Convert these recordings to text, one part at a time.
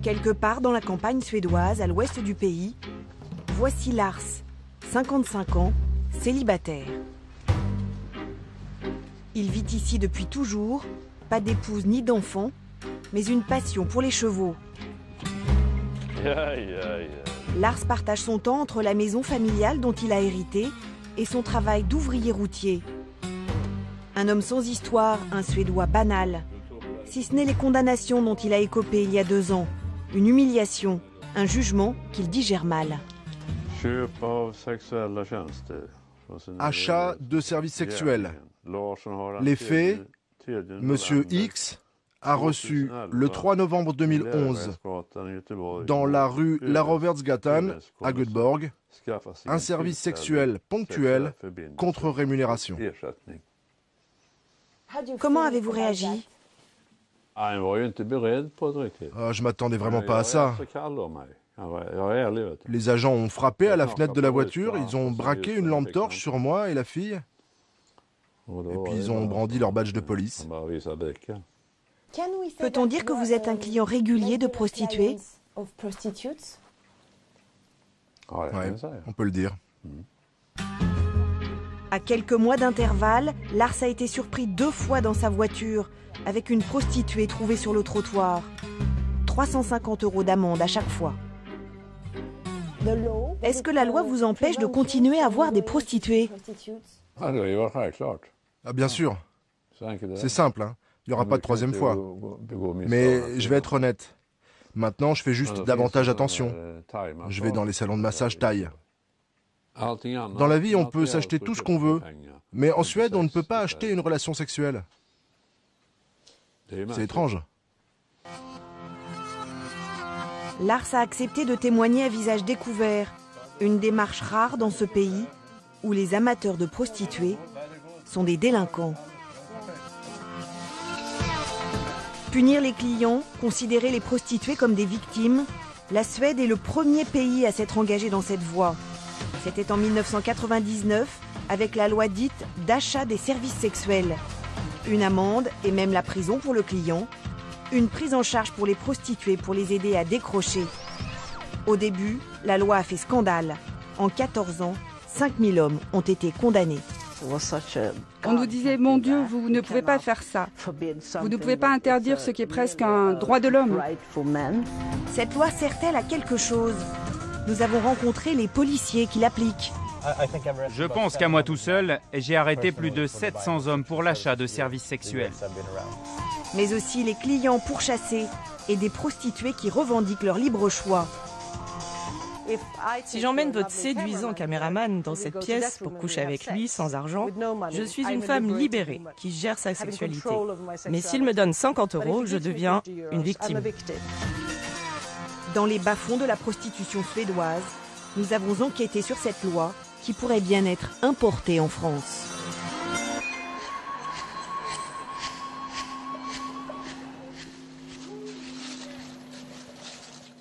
Quelque part dans la campagne suédoise, à l'ouest du pays, voici Lars, 55 ans, célibataire. Il vit ici depuis toujours, pas d'épouse ni d'enfant, mais une passion pour les chevaux. Lars partage son temps entre la maison familiale dont il a hérité et son travail d'ouvrier routier. Un homme sans histoire, un Suédois banal. Si ce n'est les condamnations dont il a écopé il y a 2 ans. Une humiliation, un jugement qu'il digère mal. Achat de services sexuels. Les faits, Monsieur X a reçu le 3 novembre 2011 dans la rue Larovertsgatan à Göteborg un service sexuel ponctuel contre rémunération. Comment avez-vous réagi? Je m'attendais vraiment pas à ça. Les agents ont frappé à la fenêtre de la voiture, ils ont braqué une lampe torche sur moi et la fille, et puis ils ont brandi leur badge de police. Peut-on dire que vous êtes un client régulier de prostituées? Ouais, on peut le dire. À quelques mois d'intervalle, Lars a été surpris 2 fois dans sa voiture avec une prostituée trouvée sur le trottoir. 350 € d'amende à chaque fois. Est-ce que la loi vous empêche de continuer à voir des prostituées? Ah bien sûr, c'est simple, hein. Il n'y aura pas de 3e fois. Mais je vais être honnête. Maintenant, je fais juste davantage attention. Je vais dans les salons de massage thaï. Dans la vie, on peut s'acheter tout ce qu'on veut. Mais en Suède, on ne peut pas acheter une relation sexuelle. C'est étrange. Lars a accepté de témoigner à visage découvert. Une démarche rare dans ce pays où les amateurs de prostituées sont des délinquants. Punir les clients, considérer les prostituées comme des victimes, la Suède est le premier pays à s'être engagé dans cette voie. C'était en 1999, avec la loi dite d'achat des services sexuels. Une amende et même la prison pour le client. Une prise en charge pour les prostituées pour les aider à décrocher. Au début, la loi a fait scandale. En 14 ans, 5000 hommes ont été condamnés. On nous disait, mon Dieu, vous ne pouvez pas faire ça. Vous ne pouvez pas interdire ce qui est presque un droit de l'homme. Cette loi sert-elle à quelque chose? Nous avons rencontré les policiers qui l'appliquent. Je pense qu'à moi tout seul, j'ai arrêté plus de 700 hommes pour l'achat de services sexuels. Mais aussi les clients pourchassés et des prostituées qui revendiquent leur libre choix. Si j'emmène votre séduisant caméraman dans cette pièce pour coucher avec lui sans argent, je suis une femme libérée qui gère sa sexualité. Mais s'il me donne 50 €, je deviens une victime. Dans les bas-fonds de la prostitution suédoise, nous avons enquêté sur cette loi qui pourrait bien être importée en France.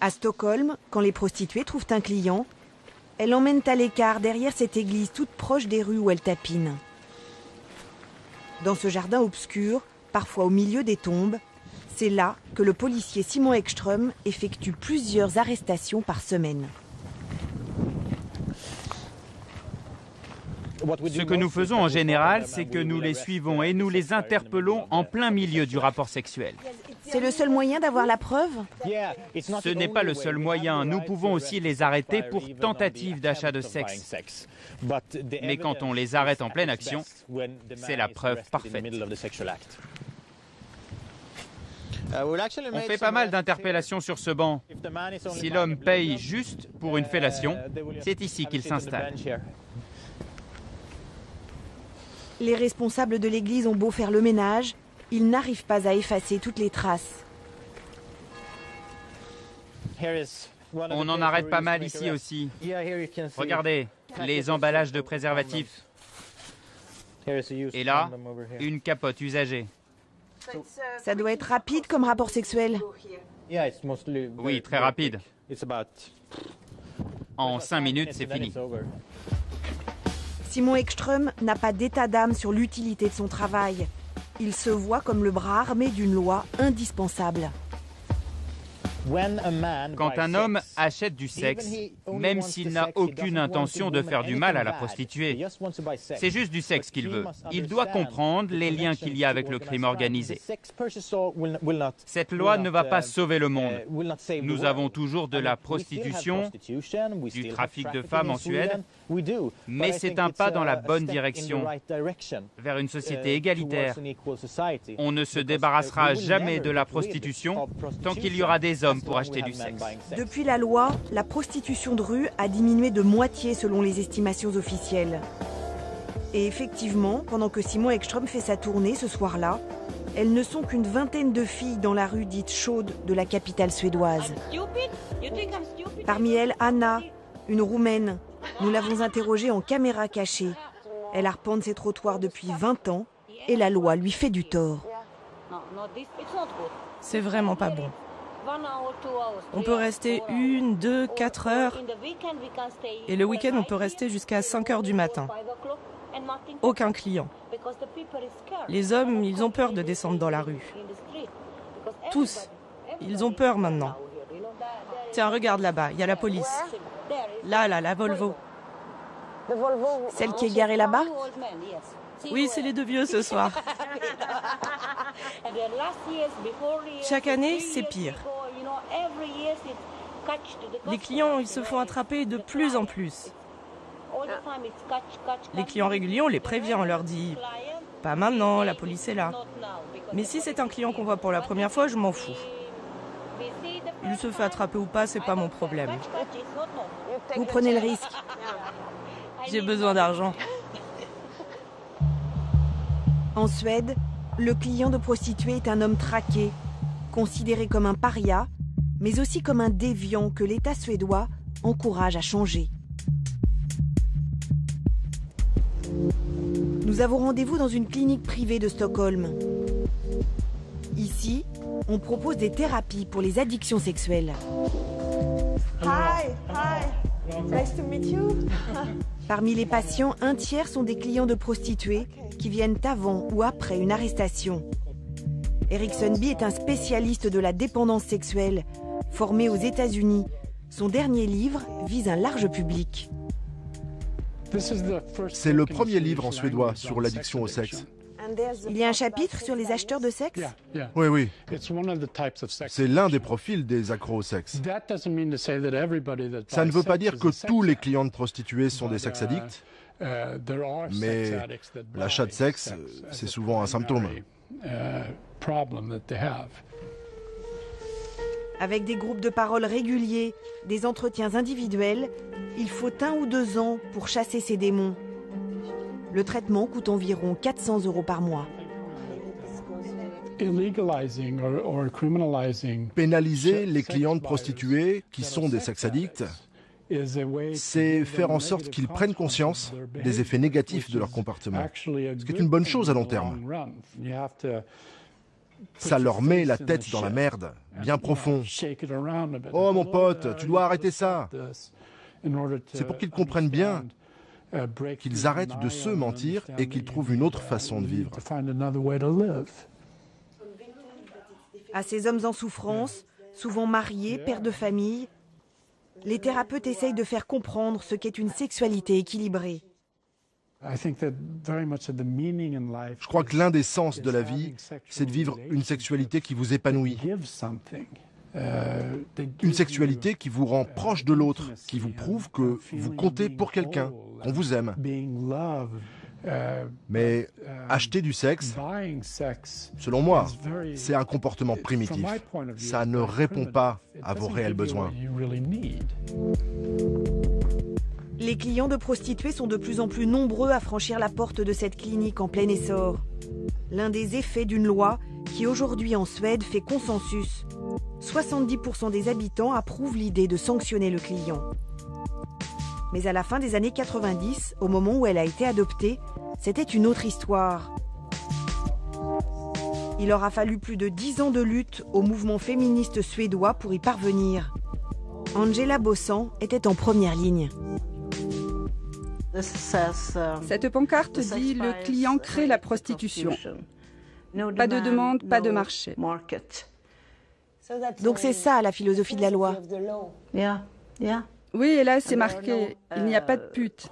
À Stockholm, quand les prostituées trouvent un client, elles l'emmènent à l'écart derrière cette église toute proche des rues où elles tapinent. Dans ce jardin obscur, parfois au milieu des tombes, c'est là que le policier Simon Ekström effectue plusieurs arrestations par semaine. Ce que nous faisons en général, c'est que nous les suivons et nous les interpellons en plein milieu du rapport sexuel. C'est le seul moyen d'avoir la preuve? Ce n'est pas le seul moyen. Nous pouvons aussi les arrêter pour tentative d'achat de sexe. Mais quand on les arrête en pleine action, c'est la preuve parfaite. On fait pas mal d'interpellations sur ce banc. Si l'homme paye juste pour une fellation, c'est ici qu'il s'installe. Les responsables de l'église ont beau faire le ménage, ils n'arrivent pas à effacer toutes les traces. On en arrête pas mal ici aussi. Regardez, les emballages de préservatifs. Et là, une capote usagée. Ça doit être rapide comme rapport sexuel. Oui, très rapide. En 5 minutes, c'est fini. Simon Ekström n'a pas d'état d'âme sur l'utilité de son travail. Il se voit comme le bras armé d'une loi indispensable. Quand un homme achète du sexe, même s'il n'a aucune intention de faire du mal à la prostituée, c'est juste du sexe qu'il veut. Il doit comprendre les liens qu'il y a avec le crime organisé. Cette loi ne va pas sauver le monde. Nous avons toujours de la prostitution, du trafic de femmes en Suède, mais c'est un pas dans la bonne direction, vers une société égalitaire. On ne se débarrassera jamais de la prostitution tant qu'il y aura des hommes pour acheter du sexe. Depuis la loi, la prostitution de rue a diminué de moitié selon les estimations officielles. Et effectivement, pendant que Simon Ekström fait sa tournée ce soir-là, elles ne sont qu'une vingtaine de filles dans la rue dite chaude de la capitale suédoise. Parmi elles, Anna, une Roumaine. Nous l'avons interrogée en caméra cachée. Elle arpente ses trottoirs depuis 20 ans et la loi lui fait du tort. C'est vraiment pas bon. On peut rester 1, 2, 4 heures. Et le week-end, on peut rester jusqu'à 5 heures du matin. Aucun client. Les hommes, ils ont peur de descendre dans la rue. Tous. Ils ont peur maintenant. Tiens, regarde là-bas, il y a la police. Là, la Volvo. Celle qui est garée là-bas? Oui, c'est les deux vieux ce soir. Chaque année, c'est pire. Les clients, ils se font attraper de plus en plus. Les clients réguliers, on les prévient, on leur dit « Pas maintenant, la police est là ». Mais si c'est un client qu'on voit pour la première fois, je m'en fous. Il se fait attraper ou pas, c'est pas mon problème. Vous prenez le risque. J'ai besoin d'argent. En Suède, le client de prostituée est un homme traqué, considéré comme un paria, mais aussi comme un déviant que l'État suédois encourage à changer. Nous avons rendez-vous dans une clinique privée de Stockholm. Ici, on propose des thérapies pour les addictions sexuelles. Hi, nice to meet you. Parmi les patients, un tiers sont des clients de prostituées qui viennent avant ou après une arrestation. Eric Sundby est un spécialiste de la dépendance sexuelle, formé aux États-Unis. Son dernier livre vise un large public. C'est le premier livre en suédois sur l'addiction au sexe. Il y a un chapitre sur les acheteurs de sexe? Oui. C'est l'un des profils des accros au sexe. Ça ne veut pas dire que tous les clients de prostituées sont des sex addicts, mais l'achat de sexe, c'est souvent un symptôme. Avec des groupes de parole réguliers, des entretiens individuels, il faut 1 ou 2 ans pour chasser ces démons. Le traitement coûte environ 400 € par mois. Pénaliser les clients de prostituées qui sont des sex addicts, c'est faire en sorte qu'ils prennent conscience des effets négatifs de leur comportement, ce qui est une bonne chose à long terme. Ça leur met la tête dans la merde, bien profond. « Oh mon pote, tu dois arrêter ça !» C'est pour qu'ils comprennent bien, qu'ils arrêtent de se mentir et qu'ils trouvent une autre façon de vivre. À ces hommes en souffrance, souvent mariés, pères de famille, les thérapeutes essayent de faire comprendre ce qu'est une sexualité équilibrée. Je crois que l'un des sens de la vie, c'est de vivre une sexualité qui vous épanouit. Une sexualité qui vous rend proche de l'autre, qui vous prouve que vous comptez pour quelqu'un, qu'on vous aime. Mais acheter du sexe, selon moi, c'est un comportement primitif. Ça ne répond pas à vos réels besoins. Les clients de prostituées sont de plus en plus nombreux à franchir la porte de cette clinique en plein essor. L'un des effets d'une loi qui aujourd'hui en Suède fait consensus. 70% des habitants approuvent l'idée de sanctionner le client. Mais à la fin des années 90, au moment où elle a été adoptée, c'était une autre histoire. Il aura fallu plus de 10 ans de lutte au mouvement féministe suédois pour y parvenir. Angela Bossan était en première ligne. Cette pancarte dit « Le client crée la prostitution ». Pas de demande, pas de marché. Donc c'est ça la philosophie de la loi. Oui, et là c'est marqué, il n'y a pas de pute.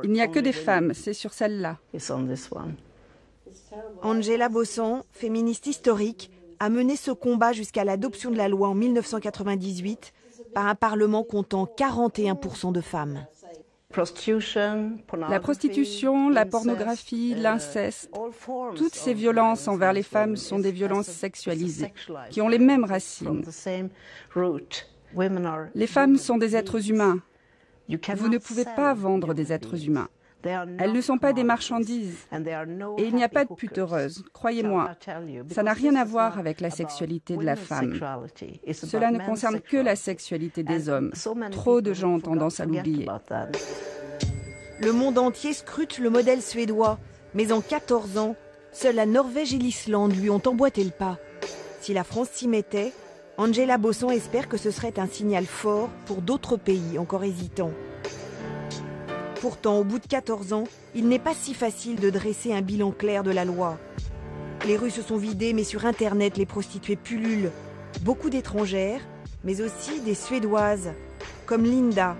Il n'y a que des femmes, c'est sur celle-là. Angela Bosson, féministe historique, a mené ce combat jusqu'à l'adoption de la loi en 1998 par un parlement comptant 41% de femmes. La prostitution, la pornographie, l'inceste, toutes ces violences envers les femmes sont des violences sexualisées, qui ont les mêmes racines. Les femmes sont des êtres humains. Vous ne pouvez pas vendre des êtres humains. Elles ne sont pas des marchandises. Et il n'y a pas de pute heureuse, croyez-moi. Ça n'a rien à voir avec la sexualité de la femme. Cela ne concerne que la sexualité des hommes. Trop de gens ont tendance à l'oublier. Le monde entier scrute le modèle suédois. Mais en 14 ans, seules la Norvège et l'Islande lui ont emboîté le pas. Si la France s'y mettait, Angela Bosson espère que ce serait un signal fort pour d'autres pays encore hésitants. Pourtant, au bout de 14 ans, il n'est pas si facile de dresser un bilan clair de la loi. Les rues se sont vidées, mais sur Internet, les prostituées pullulent. Beaucoup d'étrangères, mais aussi des Suédoises, comme Linda.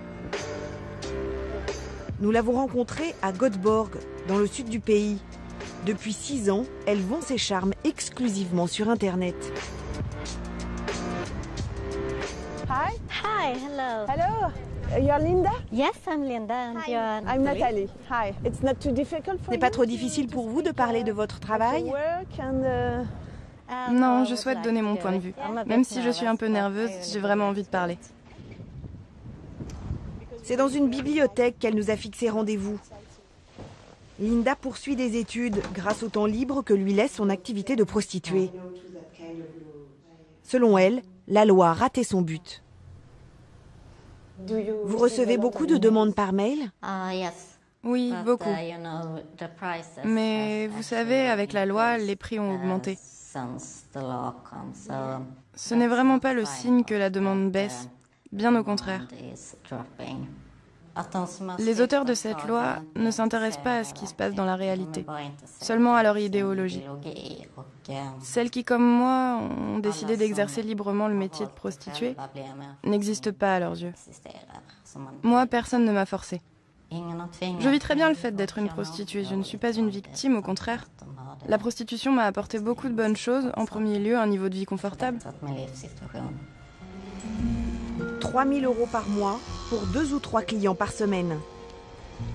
Nous l'avons rencontrée à Göteborg, dans le sud du pays. Depuis 6 ans, elle vend ses charmes exclusivement sur Internet. Hi. Hi, hello. Hello. You're Linda? Yes, I'm Linda. And I'm Nathalie. Hi. It's not too difficult for C'est pas trop difficile pour vous de parler de votre travail? Non, je souhaite donner mon point de vue. Même si je suis un peu nerveuse, j'ai vraiment envie de parler. C'est dans une bibliothèque qu'elle nous a fixé rendez-vous. Linda poursuit des études grâce au temps libre que lui laisse son activité de prostituée. Selon elle, la loi a raté son but. Vous recevez beaucoup de demandes par mail? Oui, beaucoup. Mais vous savez, avec la loi, les prix ont augmenté. Ce n'est vraiment pas le signe que la demande baisse, bien au contraire. Les auteurs de cette loi ne s'intéressent pas à ce qui se passe dans la réalité, seulement à leur idéologie. Celles qui, comme moi, ont décidé d'exercer librement le métier de prostituée n'existent pas à leurs yeux. Moi, personne ne m'a forcée. Je vis très bien le fait d'être une prostituée. Je ne suis pas une victime, au contraire. La prostitution m'a apporté beaucoup de bonnes choses. En premier lieu, un niveau de vie confortable. 3 000 € par mois pour 2 ou 3 clients par semaine.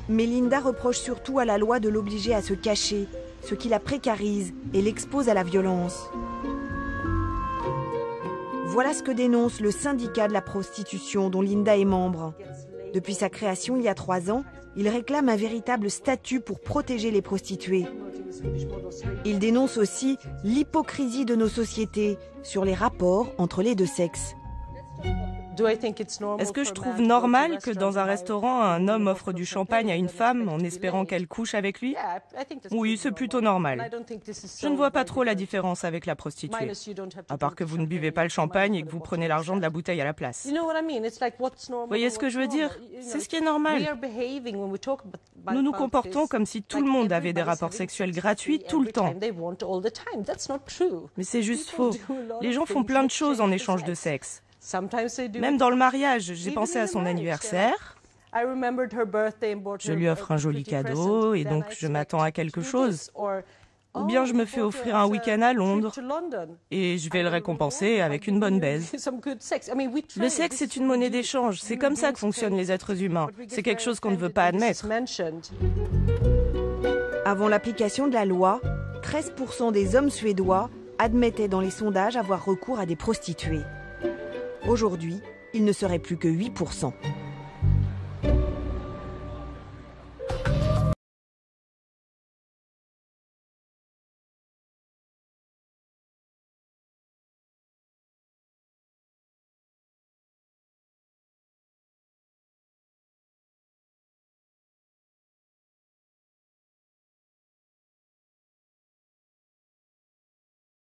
Mais Linda reproche surtout à la loi de l'obliger à se cacher, ce qui la précarise et l'expose à la violence. Voilà ce que dénonce le syndicat de la prostitution dont Linda est membre. Depuis sa création il y a 3 ans, il réclame un véritable statut pour protéger les prostituées. Il dénonce aussi l'hypocrisie de nos sociétés sur les rapports entre les deux sexes. Est-ce que je trouve normal que dans un restaurant, un homme offre du champagne à une femme en espérant qu'elle couche avec lui? Oui, c'est plutôt normal. Je ne vois pas trop la différence avec la prostituée, à part que vous ne buvez pas le champagne et que vous prenez l'argent de la bouteille à la place. Vous voyez ce que je veux dire? C'est ce qui est normal. Nous nous comportons comme si tout le monde avait des rapports sexuels gratuits tout le temps. Mais c'est juste faux. Les gens font plein de choses en échange de sexe. Même dans le mariage, j'ai pensé à son anniversaire. Je lui offre un joli cadeau et donc je m'attends à quelque chose. Ou bien je me fais offrir un week-end à Londres et je vais le récompenser avec une bonne baise. Le sexe est une monnaie d'échange. C'est comme ça que fonctionnent les êtres humains. C'est quelque chose qu'on ne veut pas admettre. Avant l'application de la loi, 13% des hommes suédois admettaient dans les sondages avoir recours à des prostituées. Aujourd'hui, il ne serait plus que 8%.